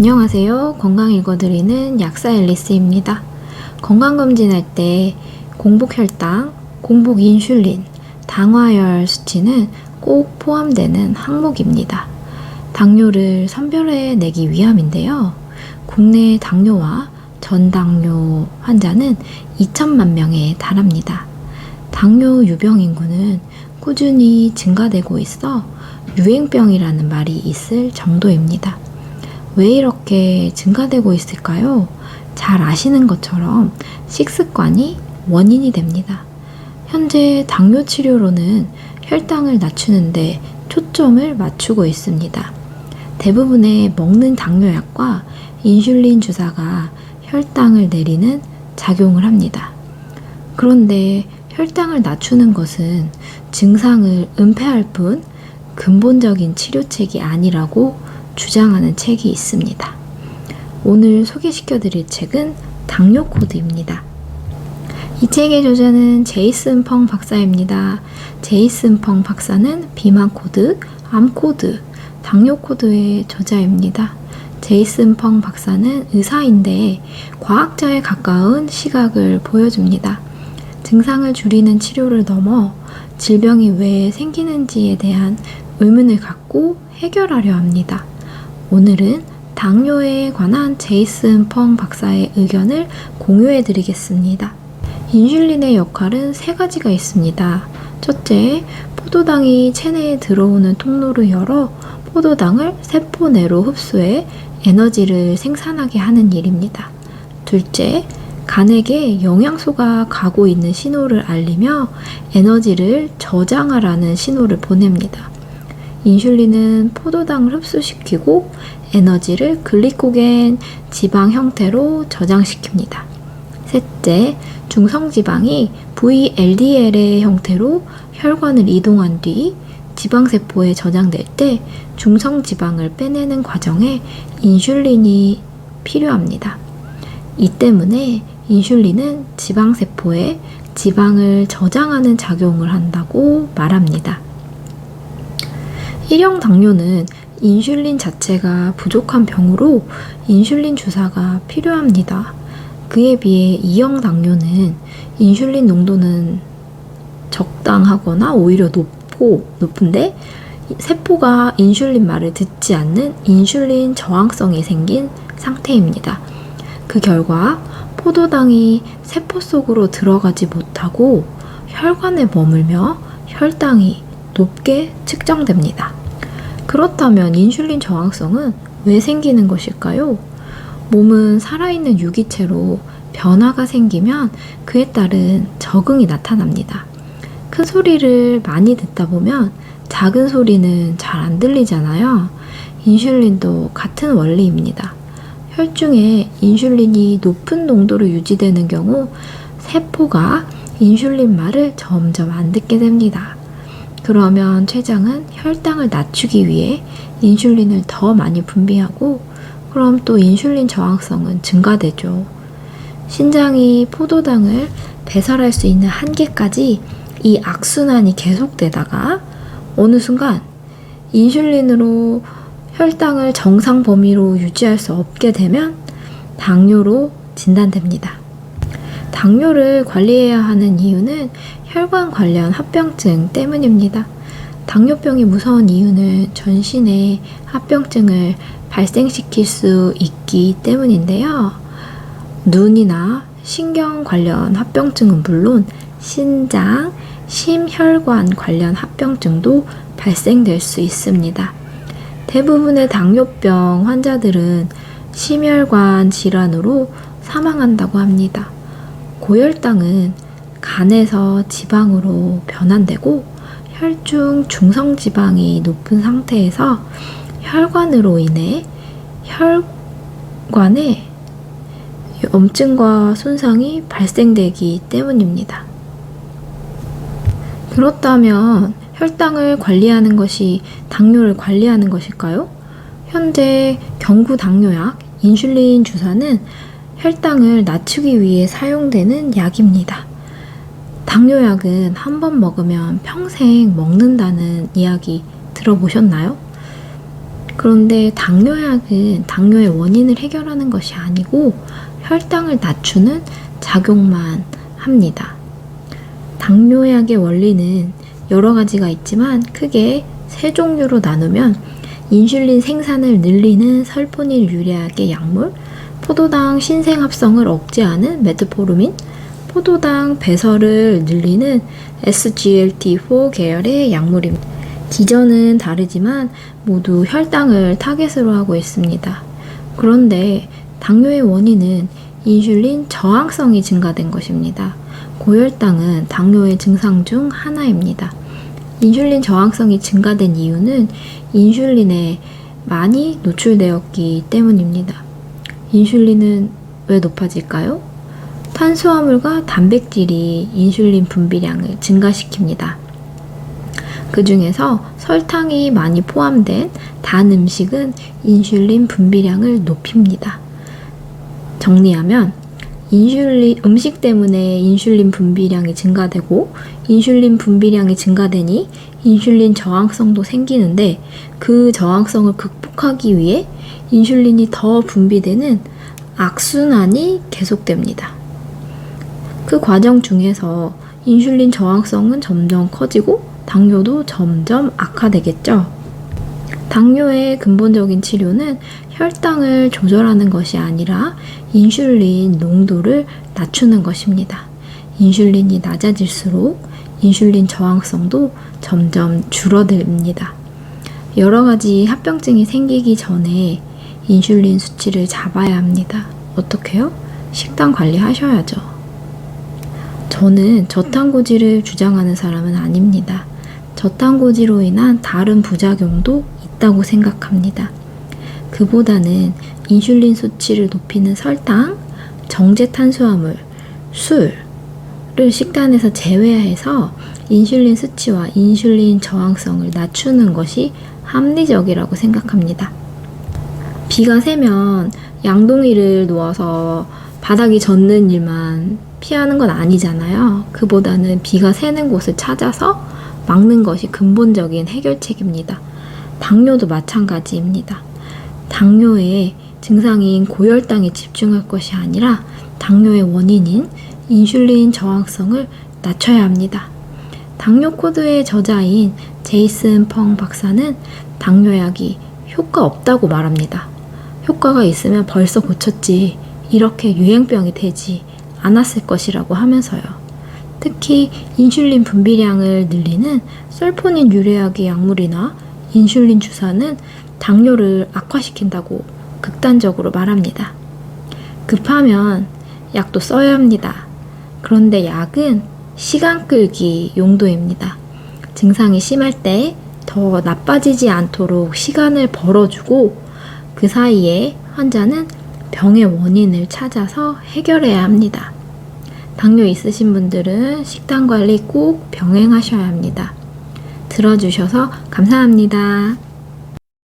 안녕하세요. 건강 읽어드리는 약사 앨리스입니다. 건강검진할 때 공복혈당, 공복인슐린, 당화혈 수치는 꼭 포함되는 항목입니다. 당뇨를 선별해내기 위함인데요. 국내 당뇨와 전당뇨 환자는 2천만 명에 달합니다. 당뇨 유병 인구는 꾸준히 증가되고 있어 유행병이라는 말이 있을 정도입니다. 왜 이렇게 증가되고 있을까요? 잘 아시는 것처럼 식습관이 원인이 됩니다. 현재 당뇨 치료로는 혈당을 낮추는데 초점을 맞추고 있습니다. 대부분의 먹는 당뇨약과 인슐린 주사가 혈당을 내리는 작용을 합니다. 그런데 혈당을 낮추는 것은 증상을 은폐할 뿐 근본적인 치료책이 아니라고 주장하는 책이 있습니다. 오늘 소개시켜드릴 책은 당뇨 코드입니다. 이 책의 저자는 제이슨 펑 박사입니다. 제이슨 펑 박사는 비만 코드, 암 코드, 당뇨 코드의 저자입니다. 제이슨 펑 박사는 의사인데 과학자에 가까운 시각을 보여줍니다. 증상을 줄이는 치료를 넘어 질병이 왜 생기는지에 대한 의문을 갖고 해결하려 합니다. 오늘은 당뇨에 관한 제이슨 펑 박사의 의견을 공유해 드리겠습니다. 인슐린의 역할은 세 가지가 있습니다. 첫째, 포도당이 체내에 들어오는 통로를 열어 포도당을 세포 내로 흡수해 에너지를 생산하게 하는 일입니다. 둘째, 간에게 영양소가 가고 있는 신호를 알리며 에너지를 저장하라는 신호를 보냅니다. 인슐린은 포도당을 흡수시키고 에너지를 글리코겐 지방 형태로 저장시킵니다. 셋째, 중성지방이 VLDL의 형태로 혈관을 이동한 뒤 지방세포에 저장될 때 중성지방을 빼내는 과정에 인슐린이 필요합니다. 이 때문에 인슐린은 지방세포에 지방을 저장하는 작용을 한다고 말합니다. 1형 당뇨는 인슐린 자체가 부족한 병으로 인슐린 주사가 필요합니다. 그에 비해 2형 당뇨는 인슐린 농도는 적당하거나 오히려 높은데 세포가 인슐린 말을 듣지 않는 인슐린 저항성이 생긴 상태입니다. 그 결과 포도당이 세포 속으로 들어가지 못하고 혈관에 머물며 혈당이 높게 측정됩니다. 그렇다면 인슐린 저항성은 왜 생기는 것일까요? 몸은 살아있는 유기체로 변화가 생기면 그에 따른 적응이 나타납니다. 큰 소리를 많이 듣다 보면 작은 소리는 잘 안 들리잖아요. 인슐린도 같은 원리입니다. 혈중에 인슐린이 높은 농도로 유지되는 경우 세포가 인슐린 말을 점점 안 듣게 됩니다. 그러면 췌장은 혈당을 낮추기 위해 인슐린을 더 많이 분비하고 그럼 또 인슐린 저항성은 증가되죠. 신장이 포도당을 배설할 수 있는 한계까지 이 악순환이 계속되다가 어느 순간 인슐린으로 혈당을 정상 범위로 유지할 수 없게 되면 당뇨로 진단됩니다. 당뇨를 관리해야 하는 이유는 혈관 관련 합병증 때문입니다. 당뇨병이 무서운 이유는 전신에 합병증을 발생시킬 수 있기 때문인데요. 눈이나 신경 관련 합병증은 물론 신장, 심혈관 관련 합병증도 발생될 수 있습니다. 대부분의 당뇨병 환자들은 심혈관 질환으로 사망한다고 합니다. 고혈당은 간에서 지방으로 변환되고 혈중 중성지방이 높은 상태에서 혈관으로 인해 혈관에 염증과 손상이 발생되기 때문입니다. 그렇다면 혈당을 관리하는 것이 당뇨를 관리하는 것일까요? 현재 경구 당뇨약, 인슐린 주사는 혈당을 낮추기 위해 사용되는 약입니다. 당뇨약은 한 번 먹으면 평생 먹는다는 이야기 들어보셨나요? 그런데 당뇨약은 당뇨의 원인을 해결하는 것이 아니고 혈당을 낮추는 작용만 합니다. 당뇨약의 원리는 여러 가지가 있지만 크게 세 종류로 나누면 인슐린 생산을 늘리는 설포닌 유래약의 약물, 포도당 신생합성을 억제하는 메트포르민, 포도당 배설을 늘리는 SGLT4 계열의 약물입니다. 기전은 다르지만 모두 혈당을 타겟으로 하고 있습니다. 그런데 당뇨의 원인은 인슐린 저항성이 증가된 것입니다. 고혈당은 당뇨의 증상 중 하나입니다. 인슐린 저항성이 증가된 이유는 인슐린에 많이 노출되었기 때문입니다. 인슐린은 왜 높아질까요? 탄수화물과 단백질이 인슐린 분비량을 증가시킵니다. 그 중에서 설탕이 많이 포함된 단 음식은 인슐린 분비량을 높입니다. 정리하면 음식 때문에 인슐린 분비량이 증가되고 인슐린 분비량이 증가되니 인슐린 저항성도 생기는데 그 저항성을 극복하기 위해 인슐린이 더 분비되는 악순환이 계속됩니다. 그 과정 중에서 인슐린 저항성은 점점 커지고 당뇨도 점점 악화되겠죠. 당뇨의 근본적인 치료는 혈당을 조절하는 것이 아니라 인슐린 농도를 낮추는 것입니다. 인슐린이 낮아질수록 인슐린 저항성도 점점 줄어듭니다. 여러 가지 합병증이 생기기 전에 인슐린 수치를 잡아야 합니다. 어떻게요? 식단 관리하셔야죠. 저는 저탄고지를 주장하는 사람은 아닙니다. 저탄고지로 인한 다른 부작용도 있다고 생각합니다. 그보다는 인슐린 수치를 높이는 설탕, 정제 탄수화물, 술을 식단에서 제외해서 인슐린 수치와 인슐린 저항성을 낮추는 것이 합리적이라고 생각합니다. 비가 새면 양동이를 놓아서 바닥이 젖는 일만 피하는 건 아니잖아요. 그보다는 비가 새는 곳을 찾아서 막는 것이 근본적인 해결책입니다. 당뇨도 마찬가지입니다. 당뇨의 증상인 고혈당에 집중할 것이 아니라 당뇨의 원인인 인슐린 저항성을 낮춰야 합니다. 당뇨 코드의 저자인 제이슨 펑 박사는 당뇨약이 효과 없다고 말합니다. 효과가 있으면 벌써 고쳤지, 이렇게 유행병이 되지 않았을 것이라고 하면서요. 특히 인슐린 분비량을 늘리는 설포닌 유래약의 약물이나 인슐린 주사는 당뇨를 악화시킨다고 극단적으로 말합니다. 급하면 약도 써야 합니다. 그런데 약은 시간 끌기 용도입니다. 증상이 심할 때 더 나빠지지 않도록 시간을 벌어주고 그 사이에 환자는 병의 원인을 찾아서 해결해야 합니다. 당뇨 있으신 분들은 식단 관리 꼭 병행하셔야 합니다. 들어주셔서 감사합니다.